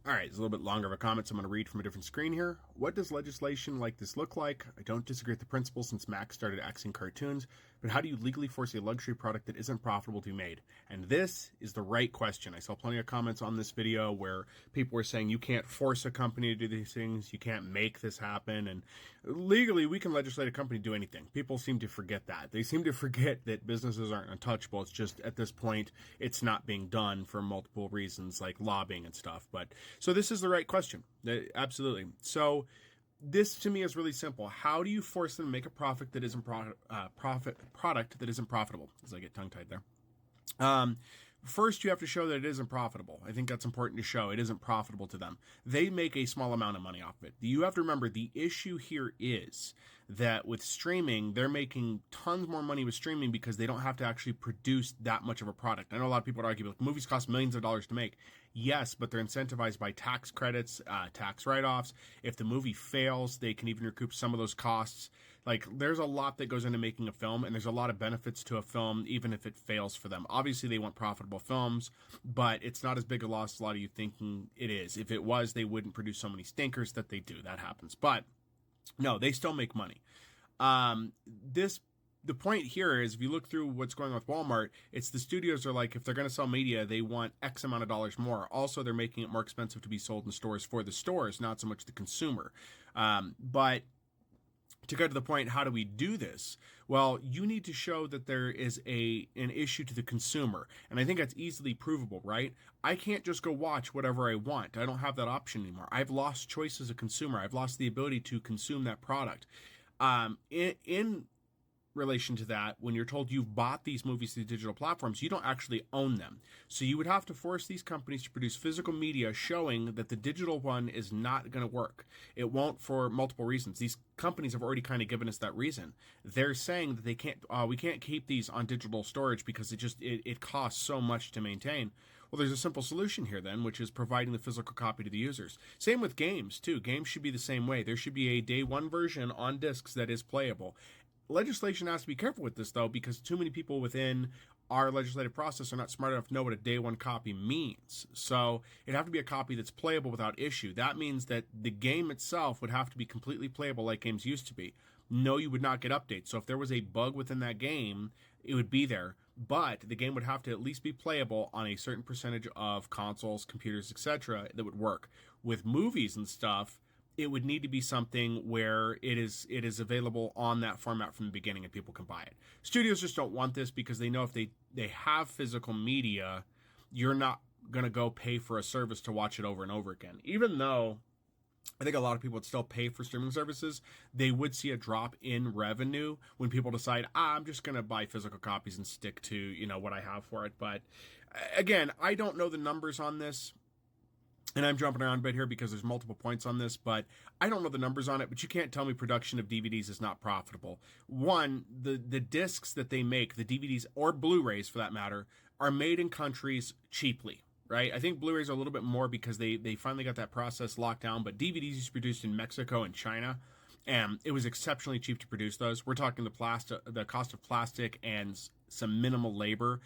All right, it's a little bit longer of a comment, so I'm going to read from a different screen here. What does legislation like this look like? I don't disagree with the principle since Max started axing cartoons, but how do you legally force a luxury product that isn't profitable to be made? And this is the right question. I saw plenty of comments on this video where people were saying you can't force a company to do these things, you can't make this happen, and legally we can legislate a company to do anything. People seem to forget that. They seem to forget that businesses aren't untouchable. It's just at this point it's not being done for multiple reasons like lobbying and stuff. But so this is the right question. Absolutely. So this to me is really simple. How do you force them to make a product that isn't product that isn't profitable? As I get tongue tied there. First, you have to show that it isn't profitable. I think that's important to show. It isn't profitable to them. They make a small amount of money off of it. You have to remember the issue here is that with streaming, they're making tons more money with streaming because they don't have to actually produce that much of a product. I know a lot of people would argue, like, movies cost millions of dollars to make. Yes, but they're incentivized by tax credits, tax write-offs. If the movie fails, they can even recoup some of those costs. Like, there's a lot that goes into making a film, and there's a lot of benefits to a film, even if it fails for them. Obviously, they want profitable films, but it's not as big a loss as a lot of you thinking it is. If it was, they wouldn't produce so many stinkers that they do. That happens. But no, they still make money. The point here is if you look through what's going on with Walmart, it's the studios are like, if they're going to sell media, they want X amount of dollars more. Also, they're making it more expensive to be sold in stores for the stores, not so much the consumer. But to go to the point, how do we do this? Well, you need to show that there is an issue to the consumer. And I think that's easily provable, right? I can't just go watch whatever I want. I don't have that option anymore. I've lost choice as a consumer. I've lost the ability to consume that product. In relation to that, when you're told you've bought these movies through digital platforms, you don't actually own them. So you would have to force these companies to produce physical media showing that the digital one is not going to work. It won't for multiple reasons. These companies have already kind of given us that reason. They're saying that they can't, we can't keep these on digital storage because it costs so much to maintain. Well, there's a simple solution here then, which is providing the physical copy to the users. Same with games too. Games should be the same way. There should be a day one version on discs that is playable. Legislation has to be careful with this, though, because too many people within our legislative process are not smart enough to know what a day one copy means. So it'd have to be a copy that's playable without issue. That means that the game itself would have to be completely playable like games used to be. No, you would not get updates. So if there was a bug within that game, it would be there. But the game would have to at least be playable on a certain percentage of consoles, computers, etc. that would work. With movies and stuff, it would need to be something where it is available on that format from the beginning and people can buy it. Studios just don't want this because they know if they have physical media, you're not going to go pay for a service to watch it over and over again. Even though I think a lot of people would still pay for streaming services, they would see a drop in revenue when people decide, I'm just going to buy physical copies and stick to, what I have for it. But again, I don't know the numbers on this. And I'm jumping around a bit here because there's multiple points on this, but I don't know the numbers on it, but you can't tell me production of DVDs is not profitable. One, the discs that they make, the DVDs or Blu-rays for that matter, are made in countries cheaply, right? I think Blu-rays are a little bit more because they finally got that process locked down, but DVDs used to be produced in Mexico and China, and it was exceptionally cheap to produce those. We're talking the cost of plastic and some minimal labor.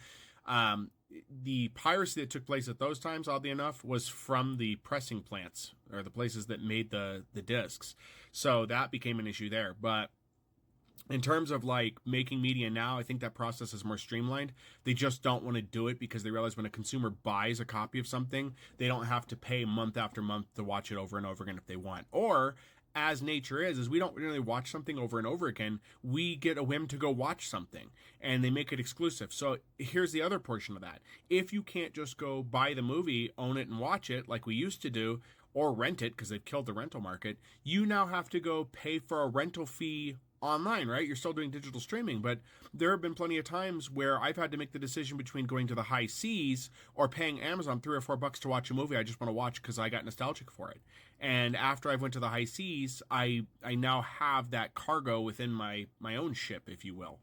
The piracy that took place at those times, oddly enough, was from the pressing plants or the places that made the discs. So that became an issue there. But in terms of like making media now, I think that process is more streamlined. They just don't want to do it because they realize when a consumer buys a copy of something, they don't have to pay month after month to watch it over and over again if they want. Or as nature is we don't really watch something over and over again. We get a whim to go watch something and they make it exclusive. So here's the other portion of that. If you can't just go buy the movie, own it and watch it like we used to do, or rent it because they've killed the rental market, you now have to go pay for a rental fee online, right? You're still doing digital streaming, but there have been plenty of times where I've had to make the decision between going to the high seas or paying Amazon $3 or $4 to watch a movie I just want to watch because I got nostalgic for it. And after I went to the high seas, I now have that cargo within my own ship, if you will.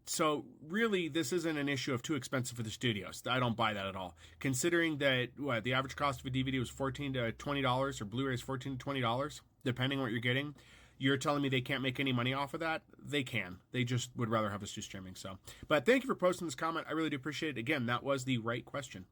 So really, this isn't an issue of too expensive for the studios. I don't buy that at all. Considering that the average cost of a DVD was $14 to $20 or Blu-ray is $14 to $20, depending on what you're getting. You're telling me they can't make any money off of that? They can. They just would rather have us do streaming. So, but thank you for posting this comment. I really do appreciate it. Again, that was the right question.